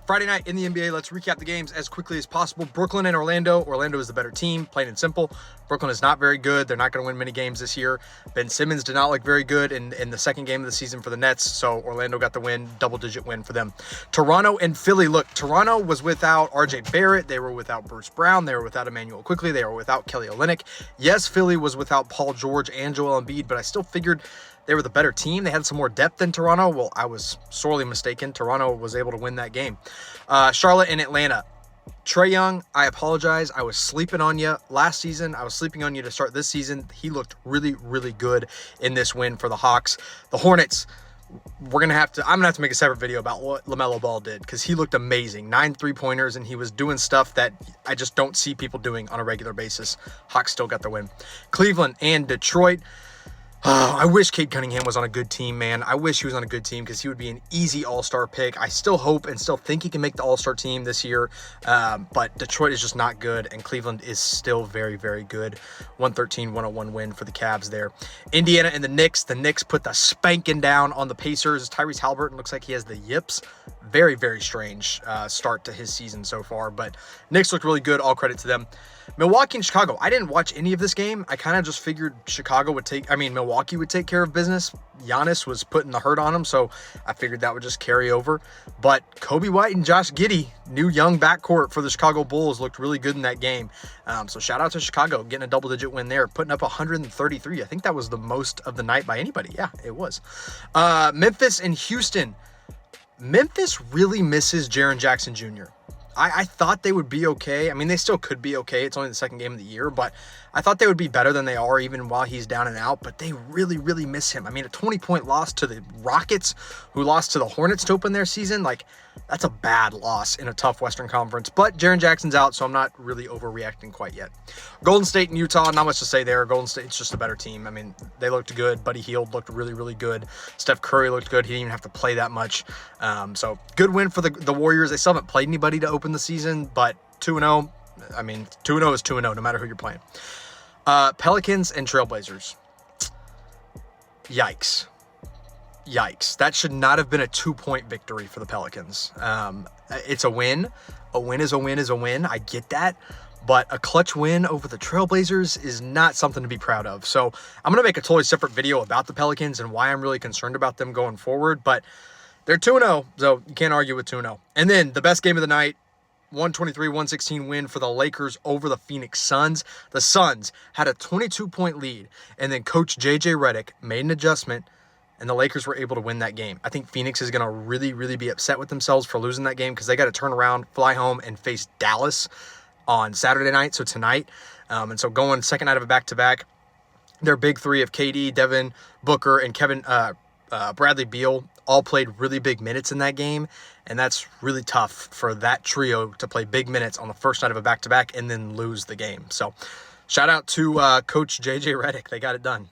Friday night in the NBA, let's recap the games as quickly as possible. Brooklyn and Orlando. Orlando is the better team, plain and simple. Brooklyn is not very good. They're not going to win many games this year. Ben Simmons did not look very good in the second game of the season for the Nets, so Orlando got the win, double-digit win for them. Toronto and Philly. Look, Toronto was without R.J. Barrett. They were without Bruce Brown. They were without Emmanuel Quickley. They were without Kelly Olynyk. Yes, Philly was without Paul George and Joel Embiid, but I still figured they were the better team. They had some more depth than Toronto. Well, I was sorely mistaken. Toronto was able to win that game. Charlotte and Atlanta. Trae Young, I apologize. I was sleeping on you last season. I was sleeping on you to start this season. He looked really, really good in this win for the Hawks. The Hornets, I'm going to have to make a separate video about what LaMelo Ball did because he looked amazing. 9 3-pointers, and he was doing stuff that I just don't see people doing on a regular basis. Hawks still got the win. Cleveland and Detroit. I wish Cade Cunningham was on a good team, man. I wish he was on a good team because he would be an easy all-star pick. I still hope and still think he can make the all-star team this year, but Detroit is just not good, and Cleveland is still very, very good. 113-101 win for the Cavs there. Indiana and the Knicks. The Knicks put the spanking down on the Pacers. Tyrese Halliburton looks like he has the yips. Very, very strange start to his season so far, but Knicks looked really good. All credit to them. Milwaukee and Chicago. I didn't watch any of this game. I kind of just figured Milwaukee would take care of business. Giannis was putting the hurt on him, so I figured that would just carry over. But Kobe White and Josh Giddey, new young backcourt for the Chicago Bulls, looked really good in that game. So shout out to Chicago, getting a double-digit win there, putting up 133. I think that was the most of the night by anybody. Yeah, it was. Memphis and Houston. Memphis really misses Jaren Jackson Jr. I thought they would be okay. I mean, they still could be okay. It's only the second game of the year, but I thought they would be better than they are even while he's down and out, but they really, really miss him. I mean, a 20-point loss to the Rockets, who lost to the Hornets to open their season, like, that's a bad loss in a tough Western Conference, but Jaren Jackson's out, so I'm not really overreacting quite yet. Golden State and Utah, not much to say there. Golden State's just a better team. I mean, they looked good. Buddy Hield looked really, really good. Steph Curry looked good. He didn't even have to play that much. So good win for the Warriors. They still haven't played anybody to open the season, but 2-0. I mean, 2-0 is 2-0 no matter who you're playing. Pelicans and Trailblazers. Yikes. That should not have been a 2-point victory for the Pelicans. It's a win. A win is a win is a win. I get that. But a clutch win over the Trailblazers is not something to be proud of. So I'm going to make a totally separate video about the Pelicans and why I'm really concerned about them going forward. But they're 2-0, so you can't argue with 2-0. And then the best game of the night, 123-116 win for the Lakers over the Phoenix Suns. The Suns had a 22-point lead, and then Coach J.J. Redick made an adjustment, and the Lakers were able to win that game. I think Phoenix is going to really, really be upset with themselves for losing that game because they got to turn around, fly home, and face Dallas on Saturday night, so tonight. And so going second night of a back-to-back, their big three of KD, Devin Booker, and Bradley Beal all played really big minutes in that game, and that's really tough for that trio to play big minutes on the first night of a back-to-back and then lose the game. So shout out to Coach J.J. Redick. They got it done.